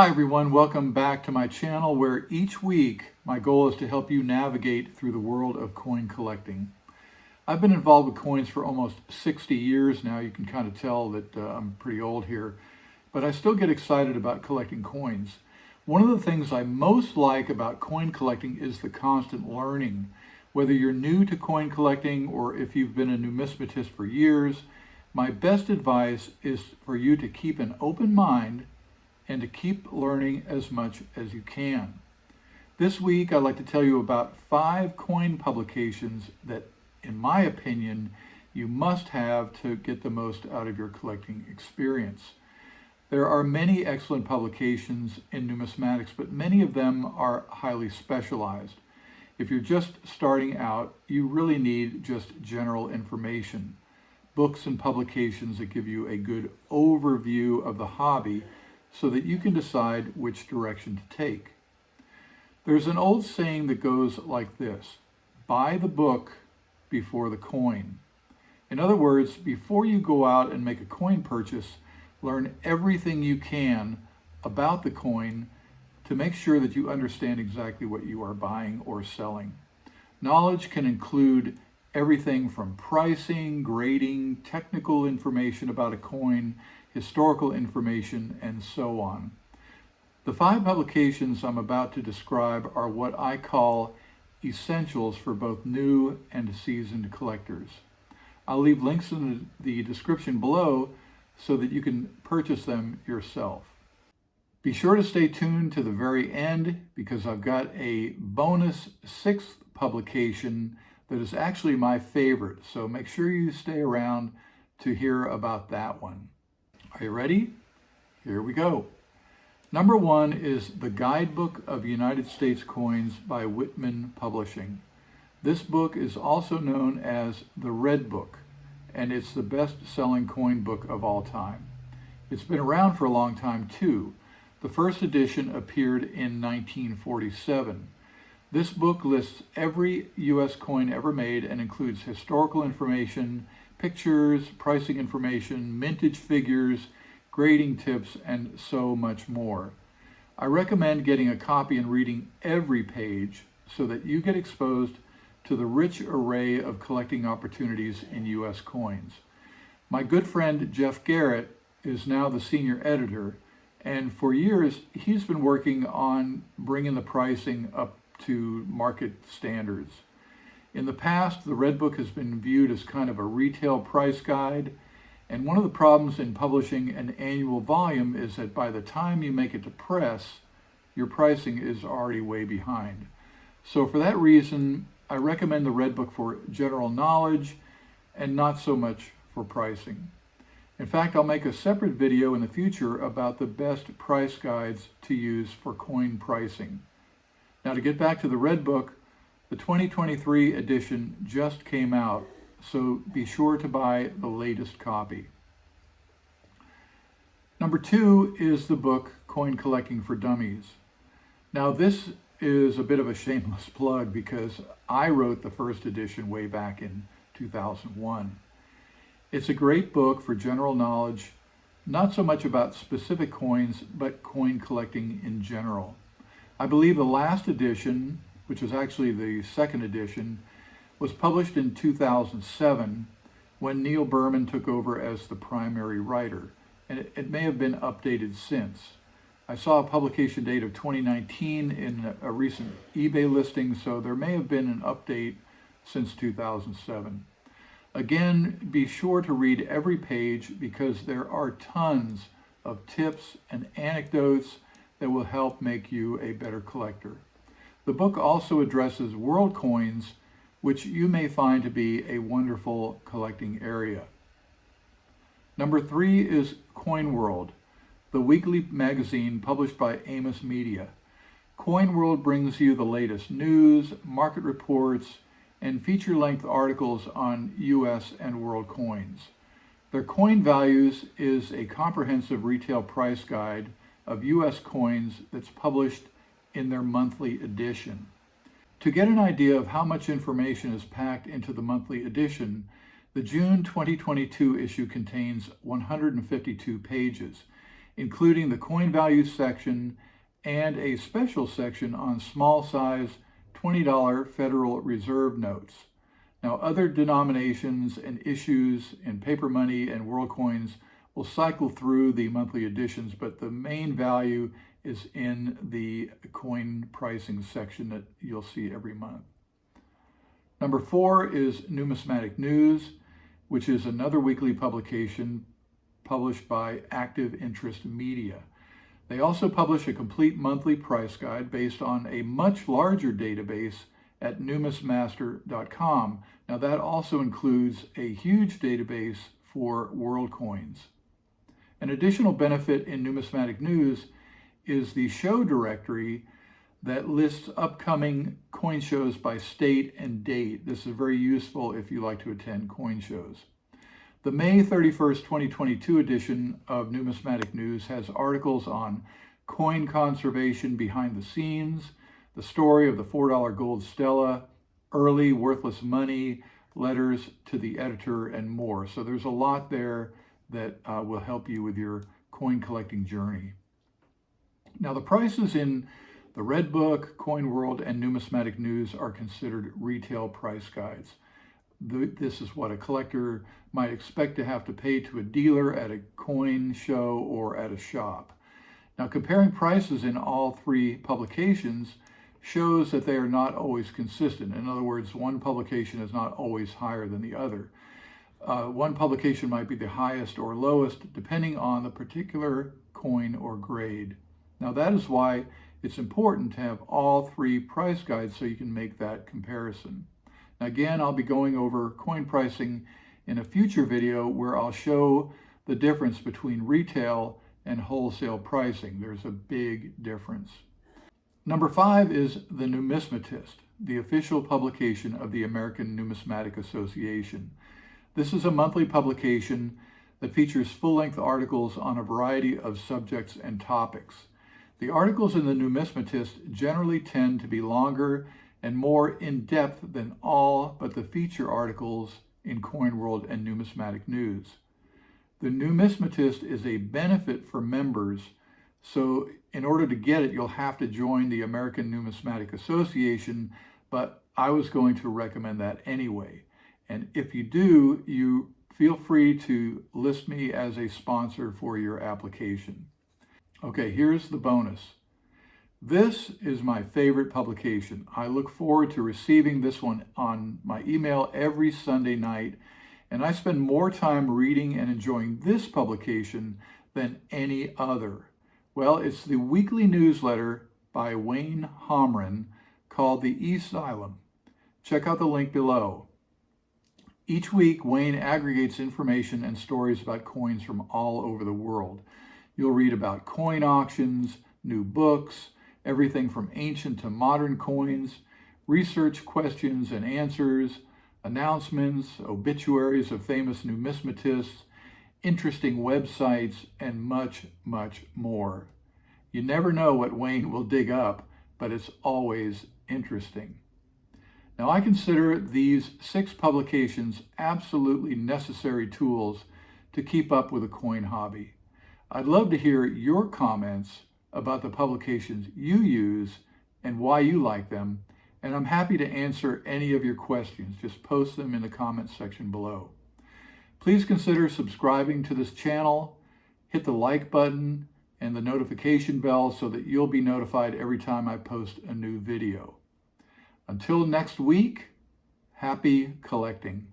Hi everyone, welcome back to my channel where each week my goal is to help you navigate through the world of coin collecting. I've been involved with coins for almost 60 years now. You can kind of tell that I'm pretty old here, but I still get excited about collecting coins. One of the things I most like about coin collecting is the constant learning. Whether you're new to coin collecting or if you've been a numismatist for years, my best advice is for you to keep an open mind and to keep learning as much as you can. This week, I'd like to tell you about 5 coin publications that, in my opinion, you must have to get the most out of your collecting experience. There are many excellent publications in numismatics, but many of them are highly specialized. If you're just starting out, you really need just general information. Books and publications that give you a good overview of the hobby so that you can decide which direction to take. There's an old saying that goes like this: buy the book before the coin. In other words, before you go out and make a coin purchase, learn everything you can about the coin to make sure that you understand exactly what you are buying or selling. Knowledge can include everything from pricing, grading, technical information about a coin, historical information, and so on. The 5 publications I'm about to describe are what I call essentials for both new and seasoned collectors. I'll leave links in the description below so that you can purchase them yourself. Be sure to stay tuned to the very end because I've got a bonus 6th publication that is actually my favorite, so make sure you stay around to hear about that one. Are you ready? Here we go. Number 1 is the Guidebook of US Coins by Whitman Publishing. This book is also known as the Red Book, and it's the best-selling coin book of all time. It's been around for a long time too. The first edition appeared in 1947. This book lists every U.S. coin ever made and includes historical information, pictures, pricing information, mintage figures, grading tips, and so much more. I recommend getting a copy and reading every page so that you get exposed to the rich array of collecting opportunities in U.S. coins. My good friend Jeff Garrett is now the senior editor, and for years he's been working on bringing the pricing up to market standards. In the past, the Red Book has been viewed as kind of a retail price guide, and one of the problems in publishing an annual volume is that by the time you make it to press, your pricing is already way behind. So for that reason, I recommend the Red Book for general knowledge and not so much for pricing. In fact, I'll make a separate video in the future about the best price guides to use for coin pricing. Now, to get back to the Red Book, the 2023 edition just came out, so be sure to buy the latest copy. Number 2 is the book Coin Collecting for Dummies. Now, this is a bit of a shameless plug because I wrote the first edition way back in 2001. It's a great book for general knowledge, not so much about specific coins, but coin collecting in general. I believe the last edition, which is actually the 2nd edition, was published in 2007 when Neil Berman took over as the primary writer, and it may have been updated since. I saw a publication date of 2019 in a recent eBay listing, so there may have been an update since 2007. Again, be sure to read every page because there are tons of tips and anecdotes that will help make you a better collector. The book also addresses world coins, which you may find to be a wonderful collecting area. Number 3 is Coin World, the weekly magazine published by Amos Media. Coin World brings you the latest news, market reports, and feature-length articles on U.S. and world coins. Their Coin Values is a comprehensive retail price guide of U.S. coins that's published in their monthly edition. To get an idea of how much information is packed into the monthly edition, the June 2022 issue contains 152 pages. including the coin value section and a special section on small size $20 Federal Reserve notes. Now, other denominations and issues in paper money and world coins will cycle through the monthly editions, but the main value is in the coin pricing section that you'll see every month. Number 4 is Numismatic News, which is another weekly publication published by Active Interest Media. They also publish a complete monthly price guide based on a much larger database at numismatic.com. Now that also includes a huge database for world coins. An additional benefit in Numismatic News is the show directory that lists upcoming coin shows by state and date. This is very useful if you like to attend coin shows. The May 31st, 2022 edition of Numismatic News has articles on coin conservation behind the scenes, the story of the $4 gold stela, early worthless money, letters to the editor, and more. So there's a lot there that will help you with your coin collecting journey. Now, the prices in the Red Book, Coin World, and Numismatic News are considered retail price guides. This is what a collector might expect to have to pay to a dealer at a coin show or at a shop. Now, comparing prices in all three publications shows that they are not always consistent. In other words, one publication is not always higher than the other. One publication might be the highest or lowest depending on the particular coin or grade. Now, that is why it's important to have all three price guides so you can make that comparison. Now, again, I'll be going over coin pricing in a future video where I'll show the difference between retail and wholesale pricing. There's a big difference. Number 5 is the Numismatist, the official publication of the American Numismatic Association. This is a monthly publication that features full-length articles on a variety of subjects and topics. The articles in the Numismatist generally tend to be longer and more in-depth than all but the feature articles in Coin World and Numismatic News. The Numismatist is a benefit for members, so in order to get it, you'll have to join the American Numismatic Association, but I was going to recommend that anyway. And if you do, you feel free to list me as a sponsor for your application. Okay, here's the bonus. This is my favorite publication. I look forward to receiving this one on my email every Sunday night, and I spend more time reading and enjoying this publication than any other. Well, it's the weekly newsletter by Wayne Homran called The Asylum. Check out the link below. Each week, Wayne aggregates information and stories about coins from all over the world. You'll read about coin auctions, new books, everything from ancient to modern coins, research questions and answers, announcements, obituaries of famous numismatists, interesting websites, and much, much more. You never know what Wayne will dig up, but it's always interesting. Now, I consider these 6 publications absolutely necessary tools to keep up with the coin hobby. I'd love to hear your comments about the publications you use and why you like them, and I'm happy to answer any of your questions. Just post them in the comments section below. Please consider subscribing to this channel, hit the like button and the notification bell so that you'll be notified every time I post a new video. Until next week, happy collecting.